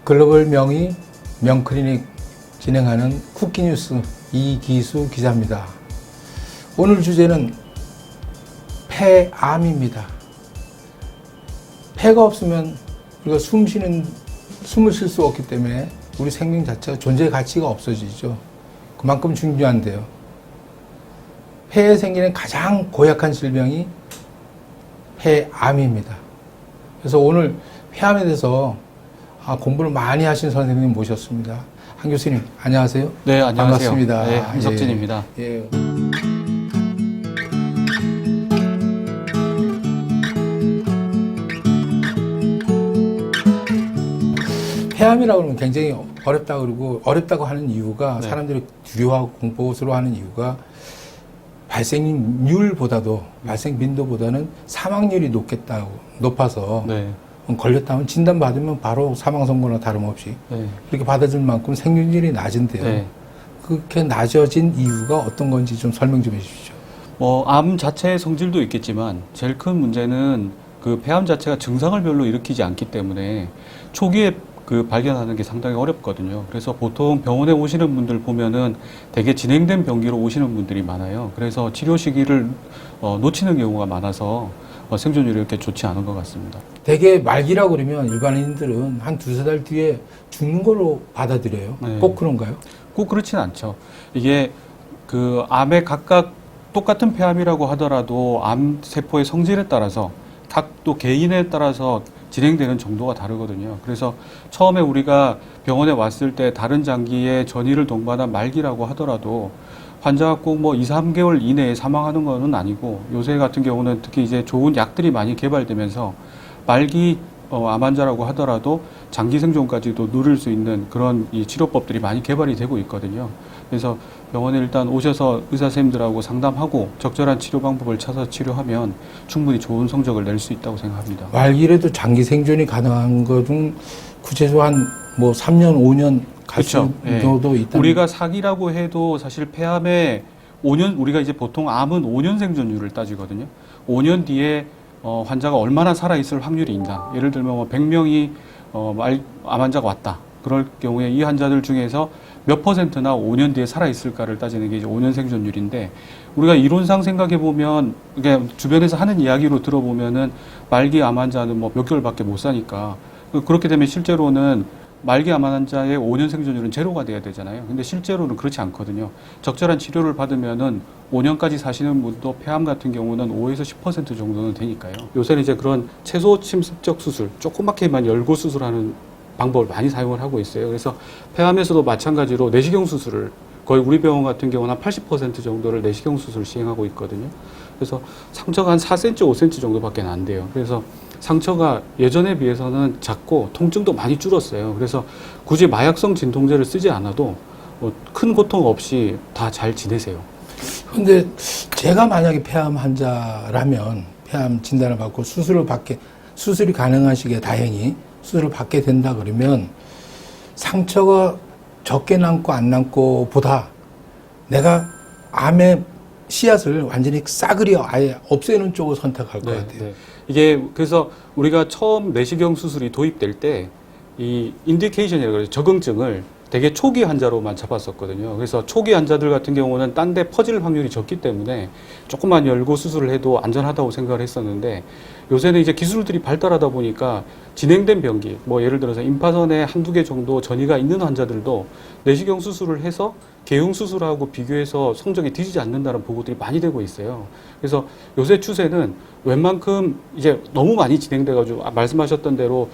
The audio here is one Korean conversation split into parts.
글로벌 명의 명클리닉 진행하는 쿠키뉴스 이기수 기자입니다. 오늘 주제는 폐암입니다. 폐가 없으면 우리가 숨을 쉴 수 없기 때문에 우리 생명 자체가 존재의 가치가 없어지죠. 그만큼 중요한데요. 폐에 생기는 가장 고약한 질병이 폐암입니다. 그래서 오늘 폐암에 대해서 공부를 많이 하신 선생님 모셨습니다. 한 교수님, 안녕하세요. 네, 안녕하세요. 반갑습니다. 네, 한석진입니다. 예. 폐암이라고 하면 굉장히 어렵다고 하는 이유가 네. 사람들이 두려워하고 공포스러워하는 이유가 발생 빈도보다는 사망률이 높아서 네. 걸렸다면 진단받으면 바로 사망 선고나 다름없이 네. 그렇게 받아줄 만큼 생존율이 낮은데요. 네. 그렇게 낮아진 이유가 어떤 건지 좀 설명 좀 해주시죠. 암 자체의 성질도 있겠지만 제일 큰 문제는 그 폐암 자체가 증상을 별로 일으키지 않기 때문에 초기에 발견하는 게 상당히 어렵거든요. 그래서 보통 병원에 오시는 분들 보면은 되게 진행된 병기로 오시는 분들이 많아요. 그래서 치료 시기를 놓치는 경우가 많아서 생존율이 이렇게 좋지 않은 것 같습니다. 되게 말기라고 그러면 일반인들은 한 두세 달 뒤에 죽는 걸로 받아들여요. 네. 꼭 그런가요? 꼭 그렇진 않죠. 이게 암에 각각 똑같은 폐암이라고 하더라도 암 세포의 성질에 따라서 각 또 개인에 따라서 진행되는 정도가 다르거든요. 그래서 처음에 우리가 병원에 왔을 때 다른 장기에 전이를 동반한 말기라고 하더라도 환자가 꼭 2, 3개월 이내에 사망하는 것은 아니고 요새 같은 경우는 특히 이제 좋은 약들이 많이 개발되면서 말기 암 환자라고 하더라도 장기 생존까지도 누릴 수 있는 그런 이 치료법들이 많이 개발이 되고 있거든요. 그래서 병원에 일단 오셔서 의사 선생님들하고 상담하고 적절한 치료 방법을 찾아서 치료하면 충분히 좋은 성적을 낼 수 있다고 생각합니다. 말기라도 장기 생존이 가능한 것은 구체적으로 한 3년, 5년 갈 그렇죠. 수도 있다. 우리가 사기라고 해도 사실 폐암에 5년, 우리가 이제 보통 암은 5년 생존율을 따지거든요. 5년 뒤에 환자가 얼마나 살아있을 확률이 있나. 예를 들면 100명이 암 환자가 왔다. 그럴 경우에 이 환자들 중에서 몇 %나 5년 뒤에 살아있을까를 따지는 게 이제 5년 생존율인데, 우리가 이론상 생각해보면, 그냥 주변에서 하는 이야기로 들어보면은 말기 암 환자는 몇 개월밖에 못 사니까, 그렇게 되면 실제로는 말기 암 환자의 5년 생존율은 제로가 돼야 되잖아요. 근데 실제로는 그렇지 않거든요. 적절한 치료를 받으면은 5년까지 사시는 분도 폐암 같은 경우는 5에서 10% 정도는 되니까요. 요새는 이제 그런 최소 침습적 수술, 조그맣게만 열고 수술하는 방법을 많이 사용을 하고 있어요. 그래서 폐암에서도 마찬가지로 내시경 수술을 거의 우리 병원 같은 경우는 한 80% 정도를 내시경 수술을 시행하고 있거든요. 그래서 상처가 한 4cm, 5cm 정도밖에 안 돼요. 그래서 상처가 예전에 비해서는 작고 통증도 많이 줄었어요. 그래서 굳이 마약성 진통제를 쓰지 않아도 큰 고통 없이 다 잘 지내세요. 근데 제가 만약에 폐암 환자라면 폐암 진단을 받고 수술이 가능하시게 다행히 수술을 받게 된다 그러면 상처가 적게 남고 안 남고 보다 내가 암의 씨앗을 완전히 싸그리 아예 없애는 쪽을 선택할 것 같아요. 네. 이게 그래서 우리가 처음 내시경 수술이 도입될 때 이 인디케이션이라고 그래서 적응증을 되게 초기 환자로만 잡았었거든요. 그래서 초기 환자들 같은 경우는 딴 데 퍼질 확률이 적기 때문에 조금만 열고 수술을 해도 안전하다고 생각을 했었는데, 요새는 이제 기술들이 발달하다 보니까 진행된 병기, 예를 들어서 임파선에 한두 개 정도 전이가 있는 환자들도 내시경 수술을 해서 개용 수술하고 비교해서 성적이 뒤지지 않는다는 보고들이 많이 되고 있어요. 그래서 요새 추세는 웬만큼 이제 너무 많이 진행돼가지고 말씀하셨던 대로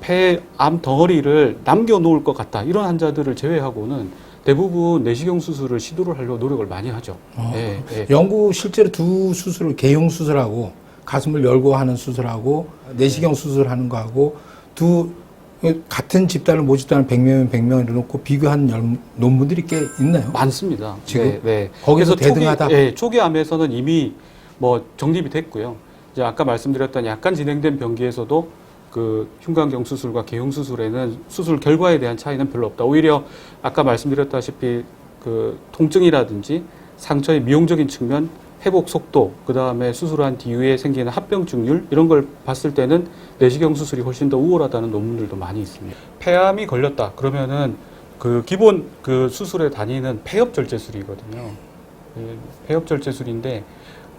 폐암 덩어리를 남겨놓을 것 같다, 이런 환자들을 제외하고는 대부분 내시경 수술을 시도를 하려고 노력을 많이 하죠. 네. 영국 실제로 두 수술을 개용 수술하고 가슴을 열고 하는 수술하고 내시경 수술하는 거하고 같은 집단을 모집단을 100명이면 100명을 놓고 비교한 논문들이 꽤 있나요? 많습니다. 지금 네. 거기서 그래서 대등하다. 초기 암에서는 이미 정립이 됐고요. 이제 아까 말씀드렸던 약간 진행된 병기에서도 흉곽경 수술과 개용 수술에는 수술 결과에 대한 차이는 별로 없다. 오히려 아까 말씀드렸다시피 통증이라든지 상처의 미용적인 측면, 회복 속도, 그 다음에 수술한 뒤에 생기는 합병증률 이런 걸 봤을 때는 내시경 수술이 훨씬 더 우월하다는 논문들도 많이 있습니다. 폐암이 걸렸다 그러면은 그 기본 그 수술에 다니는 폐엽절제술이거든요. 폐엽절제술인데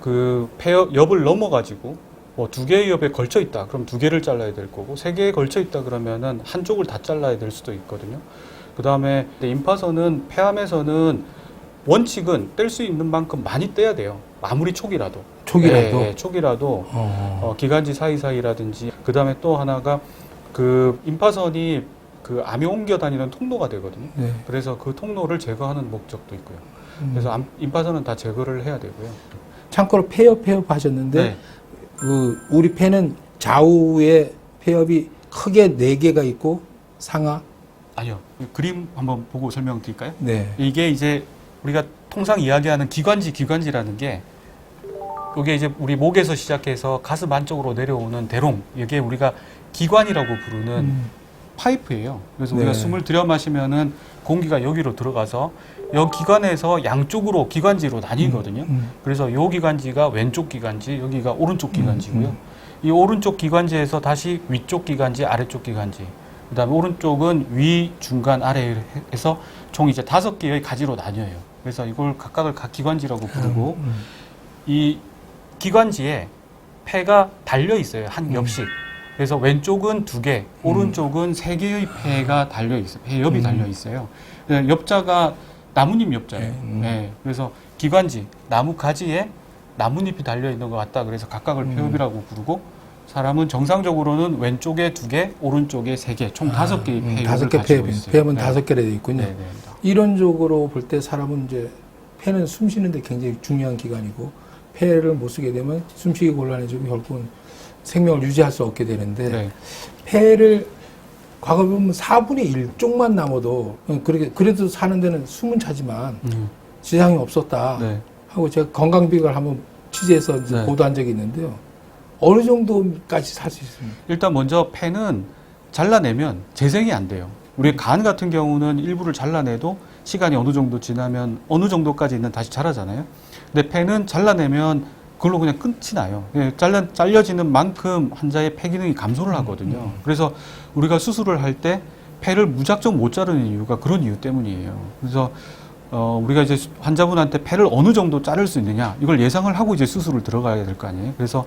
그 폐엽을 넘어가지고 뭐 2개의 엽에 걸쳐 있다. 그럼 2개를 잘라야 될 거고 3개에 걸쳐 있다 그러면은 한쪽을 다 잘라야 될 수도 있거든요. 그 다음에 임파선은 폐암에서는 원칙은 뗄 수 있는 만큼 많이 떼야 돼요. 아무리 촉이라도. 촉이라도? 네, 촉이라도 기관지 사이사이라든지 그 다음에 또 하나가 그 임파선이 그 암이 옮겨 다니는 통로가 되거든요. 네. 그래서 그 통로를 제거하는 목적도 있고요. 그래서 임파선은 다 제거를 해야 되고요. 참고로 폐엽 하셨는데 네. 그 우리 폐는 좌우에 폐엽이 크게 4개가 있고 상하. 아니요. 그림 한번 보고 설명드릴까요? 네. 이게 이제 우리가 통상 이야기하는 기관지라는 게 이게 이제 우리 목에서 시작해서 가슴 안쪽으로 내려오는 대롱, 이게 우리가 기관이라고 부르는 파이프예요. 그래서 우리가 네. 숨을 들여 마시면은 공기가 여기로 들어가서 여기 기관에서 양쪽으로 기관지로 나뉘거든요. 그래서 요 기관지가 왼쪽 기관지, 여기가 오른쪽 기관지고요. 이 오른쪽 기관지에서 다시 위쪽 기관지, 아래쪽 기관지. 그다음에 오른쪽은 위, 중간, 아래 해서 총 이제 5개의 가지로 나뉘어요. 그래서 이걸 각각을 각 기관지라고 부르고 이 기관지에 폐가 달려 있어요. 한 엽씩. 그래서 왼쪽은 2개, 오른쪽은 3개의 폐가 달려 있어요. 폐엽이 달려 있어요. 엽자가 나뭇잎 엽자예요. 네. 그래서 기관지, 나무 가지에 나뭇잎이 달려 있는 것 같다. 그래서 각각을 폐엽이라고 부르고 사람은 정상적으로는 왼쪽에 2개, 오른쪽에 3개, 총 5개의 폐엽을 5개 가지고 있어요. 폐엽은 네. 5개로 되어 있군요. 네, 네. 이론적으로 볼 때 사람은 이제 폐는 숨 쉬는데 굉장히 중요한 기관이고 폐를 못 쓰게 되면 숨쉬기 곤란해지고 결국은 생명을 유지할 수 없게 되는데 네. 폐를 과거 보면 4분의 1 쪽만 남아도 그래도 사는 데는 숨은 차지만 지장이 없었다 네. 하고 제가 건강비결 한번 취재해서 이제 네. 보도한 적이 있는데요. 어느 정도까지 살 수 있습니까? 일단 먼저 폐는 잘라내면 재생이 안 돼요. 우리 간 같은 경우는 일부를 잘라내도 시간이 어느 정도 지나면 어느 정도까지는 다시 자라잖아요. 근데 폐는 잘라내면 그걸로 그냥 끝이 나요. 잘려지는 만큼 환자의 폐 기능이 감소를 하거든요. 그래서 우리가 수술을 할 때 폐를 무작정 못 자르는 이유가 그런 이유 때문이에요. 그래서 우리가 이제 환자분한테 폐를 어느 정도 자를 수 있느냐 이걸 예상을 하고 이제 수술을 들어가야 될 거 아니에요. 그래서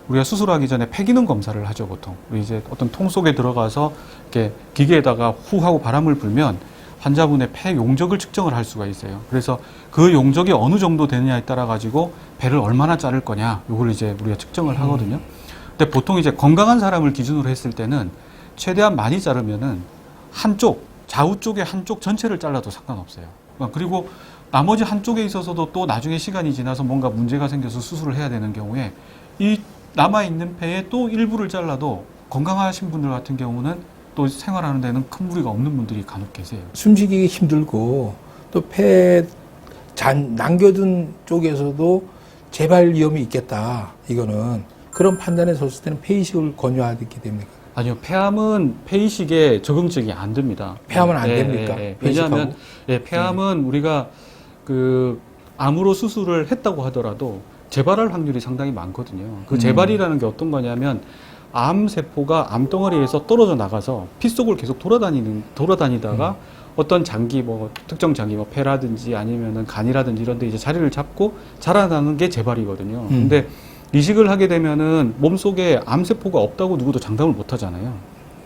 우리가 수술하기 전에 폐 기능 검사를 하죠, 보통. 우리 이제 어떤 통 속에 들어가서 이렇게 기계에다가 후 하고 바람을 불면 환자분의 폐 용적을 측정을 할 수가 있어요. 그래서 그 용적이 어느 정도 되느냐에 따라 가지고 폐를 얼마나 자를 거냐, 요걸 이제 우리가 측정을 하거든요. 근데 보통 이제 건강한 사람을 기준으로 했을 때는 최대한 많이 자르면은 한쪽, 좌우 쪽에 한쪽 전체를 잘라도 상관없어요. 그리고 나머지 한쪽에 있어서도 또 나중에 시간이 지나서 뭔가 문제가 생겨서 수술을 해야 되는 경우에 이 남아있는 폐의 또 일부를 잘라도 건강하신 분들 같은 경우는 또 생활하는 데는 큰 무리가 없는 분들이 간혹 계세요. 숨쉬기 힘들고 또 폐 남겨둔 쪽에서도 재발 위험이 있겠다. 이거는 그런 판단에 섰을 때는 폐이식을 권유하게 됩니까? 아니요, 폐암은 폐이식에 적응증이 안 됩니다. 폐암은 안 됩니까? 왜냐하면 폐암은 우리가 그 암으로 수술을 했다고 하더라도 재발할 확률이 상당히 많거든요. 그 재발이라는 게 어떤 거냐면 암 세포가 암덩어리에서 떨어져 나가서 피 속을 계속 돌아다니다가 어떤 장기, 뭐 특정 장기, 뭐 폐라든지 아니면은 간이라든지 이런 데 이제 자리를 잡고 자라나는 게 재발이거든요. 근데 이식을 하게 되면은 몸속에 암 세포가 없다고 누구도 장담을 못 하잖아요.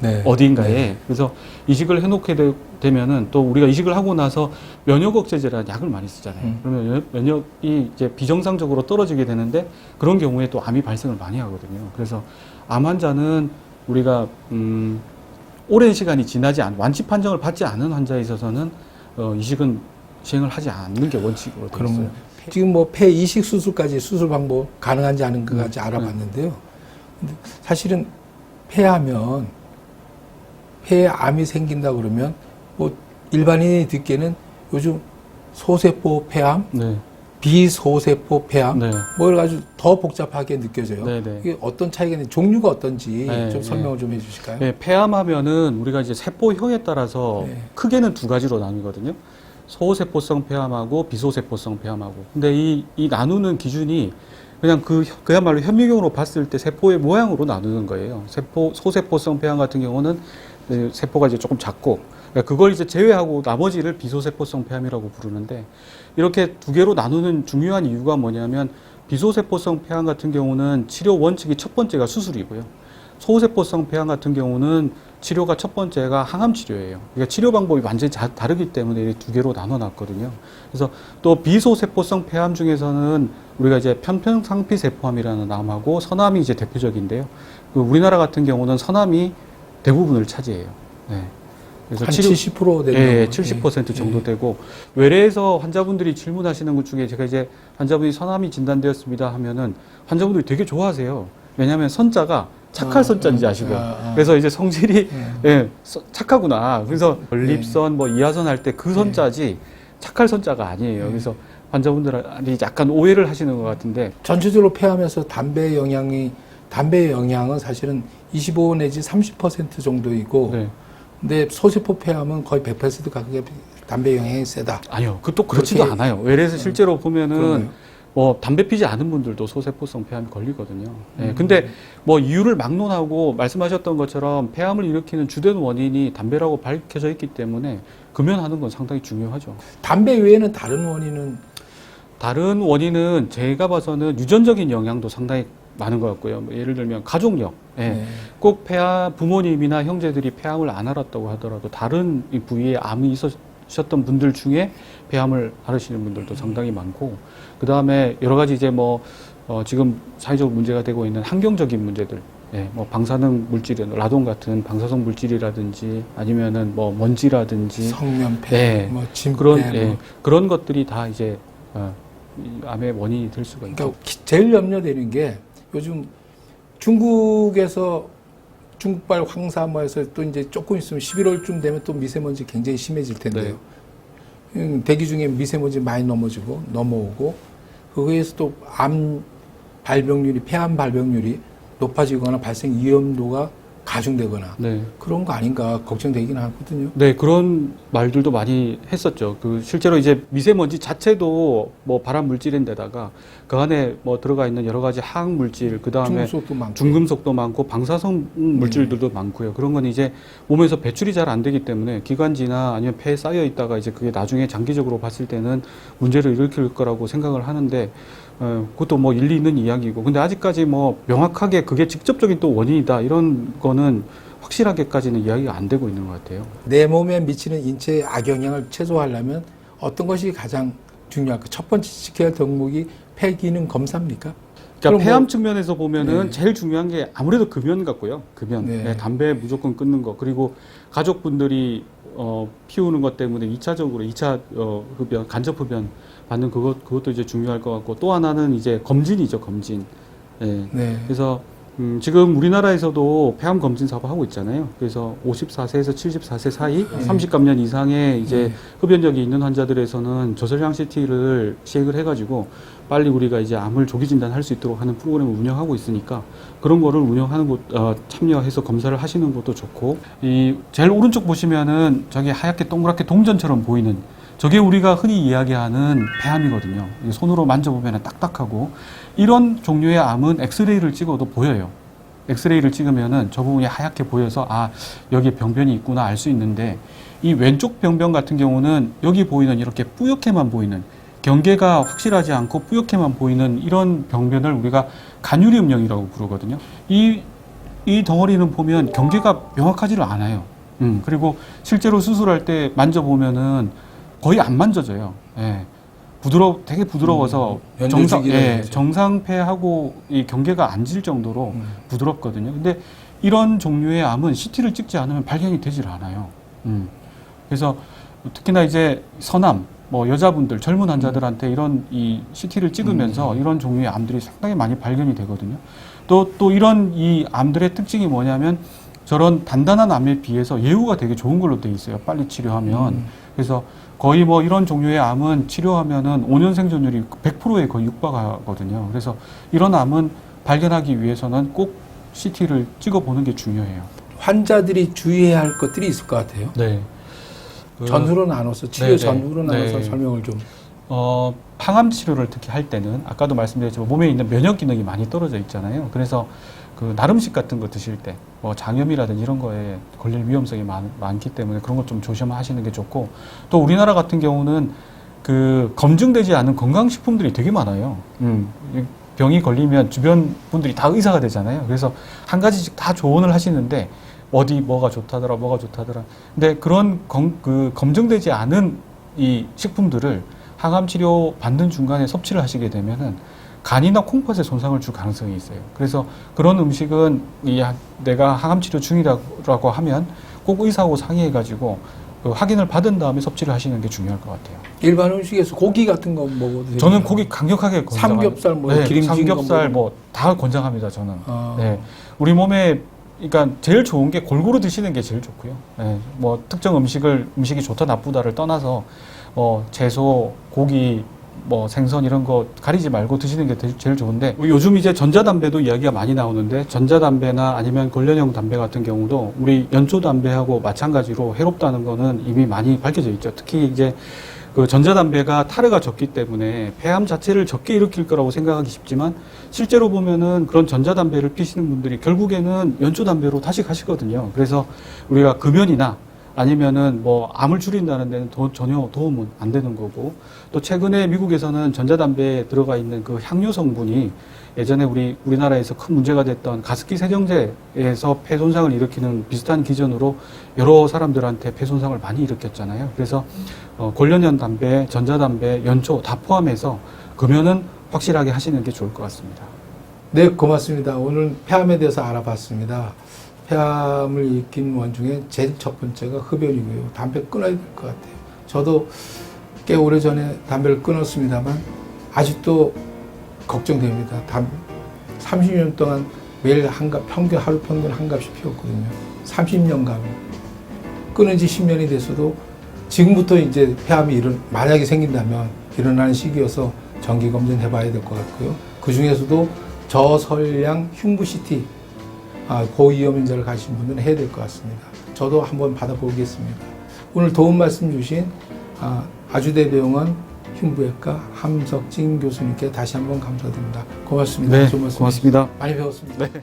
네. 어디인가에. 네. 그래서 이식을 해놓게 되면은 또 우리가 이식을 하고 나서 면역 억제제라는 약을 많이 쓰잖아요. 그러면 면역이 이제 비정상적으로 떨어지게 되는데 그런 경우에 또 암이 발생을 많이 하거든요. 그래서 암 환자는 우리가 오랜 시간이 지나지 완치 판정을 받지 않은 환자에 있어서는 이식은 시행을 하지 않는 게 원칙으로 되어 있어요. 그러면 지금 뭐 폐 이식 수술까지 수술 방법 가능한지 아닌가까지 알아봤는데요. 근데 사실은 폐하면 폐에 암이 생긴다 그러면 뭐 일반인이 듣기에는 요즘 소세포 폐암, 네. 비소세포 폐암, 네. 뭐 여러 가지 더 복잡하게 느껴져요. 네, 네. 이게 어떤 차이가 있는지, 종류가 어떤지 네, 좀 네. 설명을 좀 해주실까요? 폐암하면은 우리가 이제 세포형에 따라서 네. 크게는 2가지로 나뉘거든요. 소세포성 폐암하고 비소세포성 폐암하고. 근데 이 나누는 기준이 그냥 그야말로 현미경으로 봤을 때 세포의 모양으로 나누는 거예요. 소세포성 폐암 같은 경우는 세포가 이제 조금 작고, 그러니까 그걸 이제 제외하고 나머지를 비소세포성 폐암이라고 부르는데, 이렇게 두 개로 나누는 중요한 이유가 뭐냐면, 비소세포성 폐암 같은 경우는 치료 원칙이 첫 번째가 수술이고요. 소세포성 폐암 같은 경우는 치료가 첫 번째가 항암 치료예요. 그러니까 치료 방법이 완전히 다르기 때문에 두 개로 나눠놨거든요. 그래서 또 비소세포성 폐암 중에서는 우리가 이제 편평상피세포암이라는 암하고 선암이 이제 대표적인데요. 우리나라 같은 경우는 선암이 대부분을 차지해요. 네. 그래서 한 70% 되는 예, 70% 정도 되고, 외래에서 환자분들이 질문하시는 것 중에 제가 이제 환자분이 선암이 진단되었습니다 하면은 환자분들이 되게 좋아하세요. 왜냐하면 선자가 착할 선자인지 아시고요. 그래서 이제 성질이 예, 착하구나. 그래서 전립선 뭐 이하선 할 때 그 선자지 착할 선자가 아니에요. 그래서 환자분들이 약간 오해를 하시는 것 같은데, 전체적으로 폐암에서 담배의 영향은 사실은 25 내지 30% 정도이고, 네. 근데 소세포 폐암은 거의 100% 가깝게 담배 영향이 세다. 아니요, 그 또 그렇지도 그렇게- 않아요. 외래에서 실제로 보면은 그러네요. 뭐 담배 피지 않은 분들도 소세포성 폐암이 걸리거든요. 예, 근데 뭐 이유를 막론하고 말씀하셨던 것처럼 폐암을 일으키는 주된 원인이 담배라고 밝혀져 있기 때문에 금연하는 건 상당히 중요하죠. 담배 외에는 다른 원인은 다른 원인은 제가 봐서는 유전적인 영향도 상당히 많은 것 같고요. 뭐 예를 들면 가족력. 예. 꼭 부모님이나 형제들이 폐암을 안 앓았다고 하더라도 다른 이 부위에 암이 있으셨던 분들 중에 폐암을 앓으시는 분들도 상당히 많고, 그 다음에 여러 가지 이제 지금 사회적으로 문제가 되고 있는 환경적인 문제들, 예, 뭐 방사능 물질은 라돈 같은 방사성 물질이라든지 아니면은 뭐 먼지라든지 성면폐, 예, 뭐 진폐, 그런 것들이 다 이제 이 암의 원인이 될 수가 있죠. 그러니까 제일 염려되는 게 요즘 중국에서 중국발 황사모에서 또 이제 조금 있으면 11월쯤 되면 또 미세먼지 굉장히 심해질 텐데요. 대기 중에 미세먼지 많이 넘어오고 거기에서 또 암 발병률이 폐암 발병률이 높아지거나 발생 위험도가 가중되거나 네. 그런 거 아닌가 걱정되긴 하거든요. 네, 그런 말들도 많이 했었죠. 실제로 이제 미세먼지 자체도 뭐 발암 물질인데다가 그 안에 뭐 들어가 있는 여러 가지 화학 물질, 그 다음에 중금속도 많고. 중금속도 많고 방사성 물질들도 많고요. 그런 건 이제 몸에서 배출이 잘 안 되기 때문에 기관지나 아니면 폐에 쌓여 있다가 이제 그게 나중에 장기적으로 봤을 때는 문제를 일으킬 거라고 생각을 하는데, 그것도 뭐 일리 있는 이야기고, 근데 아직까지 뭐 명확하게 그게 직접적인 또 원인이다 이런 거는 확실하게까지는 이야기가 안 되고 있는 것 같아요. 내 몸에 미치는 인체의 악영향을 최소화하려면 어떤 것이 가장 중요할까? 첫 번째 지켜야 할 덕목이 폐 기능 검사입니까? 그러니까 그럼 폐암 뭐- 측면에서 보면은 네. 제일 중요한 게 아무래도 금연 같고요. 금연. 네. 네, 담배 무조건 끊는 거. 그리고 가족분들이 피우는 것 때문에 2차 흡연, 간접 흡연 받는 그것도 이제 중요할 것 같고, 또 하나는 이제 검진이죠, 검진. 예. 네. 그래서 지금 우리나라에서도 폐암 검진 사고 하고 있잖아요. 그래서 54세에서 74세 사이 30감년 이상의 이제 흡연력이 있는 환자들에서는 저설량 CT를 시행을 해가지고 빨리 우리가 이제 암을 조기 진단할 수 있도록 하는 프로그램을 운영하고 있으니까 그런 거를 운영하는 곳 참여해서 검사를 하시는 것도 좋고, 이 제일 오른쪽 보시면은 저기 하얗게 동그랗게 동전처럼 보이는 저게 우리가 흔히 이야기하는 폐암이거든요. 손으로 만져보면 딱딱하고, 이런 종류의 암은 엑스레이를 찍어도 보여요. 엑스레이를 찍으면은 저 부분이 하얗게 보여서 여기에 병변이 있구나 알 수 있는데, 이 왼쪽 병변 같은 경우는 여기 보이는 이렇게 뿌옇게만 보이는, 경계가 확실하지 않고 뿌옇게만 보이는 이런 병변을 우리가 가뉴리음령이라고 부르거든요. 이 덩어리는 보면 경계가 명확하지를 않아요. 그리고 실제로 수술할 때 만져보면은 거의 안 만져져요. 예. 되게 부드러워서 정상폐하고 이 경계가 안 질 정도로 부드럽거든요. 근데 이런 종류의 암은 CT를 찍지 않으면 발견이 되질 않아요. 그래서 특히나 이제 서남, 여자분들, 젊은 환자들한테 이런 이 CT를 찍으면서 이런 종류의 암들이 상당히 많이 발견이 되거든요. 또 이런 이 암들의 특징이 뭐냐면 저런 단단한 암에 비해서 예후가 되게 좋은 걸로 돼 있어요. 빨리 치료하면. 그래서 거의 이런 종류의 암은 치료하면은 5년 생존율이 100%에 거의 육박하거든요. 그래서 이런 암은 발견하기 위해서는 꼭 CT를 찍어보는 게 중요해요. 환자들이 주의해야 할 것들이 있을 것 같아요. 네. 전후로 나눠서 치료 네, 전후로 네. 나눠서 설명을 좀. 항암 치료를 특히 할 때는 아까도 말씀드렸지만 몸에 있는 면역 기능이 많이 떨어져 있잖아요. 그래서 그 나름식 같은 거 드실 때 뭐 장염이라든지 이런 거에 걸릴 위험성이 많기 때문에 그런 것 좀 조심하시는 게 좋고, 또 우리나라 같은 경우는 그 검증되지 않은 건강식품들이 되게 많아요. 이 병이 걸리면 주변 분들이 다 의사가 되잖아요. 그래서 한 가지씩 다 조언을 하시는데 어디 뭐가 좋다더라, 뭐가 좋다더라. 근데 그런 검증되지 않은 이 식품들을 항암 치료 받는 중간에 섭취를 하시게 되면은 간이나 콩팥에 손상을 줄 가능성이 있어요. 그래서 그런 음식은 내가 항암 치료 중이라고 하면 꼭 의사하고 상의해가지고 그 확인을 받은 다음에 섭취를 하시는 게 중요할 것 같아요. 일반 음식에서 고기 같은 거 먹어도 돼요? 저는 고기 강력하게 권장합니다. 삼겹살, 뭐 네, 기름진 삼겹살 거 뭐 다 권장합니다. 저는. 아. 네, 우리 몸에 그러니까 제일 좋은 게 골고루 드시는 게 제일 좋고요. 네, 뭐 특정 음식이 좋다 나쁘다를 떠나서 채소, 고기, 뭐 생선 이런 거 가리지 말고 드시는 게 제일 좋은데, 요즘 이제 전자담배도 이야기가 많이 나오는데 전자담배나 아니면 관련형 담배 같은 경우도 우리 연초담배하고 마찬가지로 해롭다는 거는 이미 많이 밝혀져 있죠. 특히 이제 그 전자담배가 타르가 적기 때문에 폐암 자체를 적게 일으킬 거라고 생각하기 쉽지만 실제로 보면은 그런 전자담배를 피시는 분들이 결국에는 연초담배로 다시 가시거든요. 그래서 우리가 금연이나 아니면은 뭐 암을 줄인다는 데는 전혀 도움은 안 되는 거고, 또 최근에 미국에서는 전자담배에 들어가 있는 그 향료 성분이 예전에 우리나라에서 큰 문제가 됐던 가습기 세정제에서 폐 손상을 일으키는 비슷한 기전으로 여러 사람들한테 폐 손상을 많이 일으켰잖아요. 그래서 관련형 담배, 전자담배, 연초 다 포함해서 금연은 확실하게 하시는 게 좋을 것 같습니다. 네, 고맙습니다. 오늘 폐암에 대해서 알아봤습니다. 폐암을 일으킨 원 중에 제일 첫 번째가 흡연이고요. 담배 끊어야 될 것 같아요. 저도 꽤 오래전에 담배를 끊었습니다만 아직도 걱정됩니다. 30년 동안 매일 한 갑, 하루 평균 한 갑씩 피웠거든요. 30년간. 끊은 지 10년이 돼서도 지금부터 이제 폐암이 만약에 생긴다면 일어나는 시기여서 정기검진 해봐야 될 것 같고요. 그 중에서도 저설량 흉부CT, 고위험인자를 가신 분들은 해야 될 것 같습니다. 저도 한번 받아보겠습니다. 오늘 도움 말씀 주신 아주대병원 흉부외과 함석진 교수님께 다시 한번 감사드립니다. 고맙습니다. 네, 좋은 말씀 고맙습니다. 많이 배웠습니다. 네.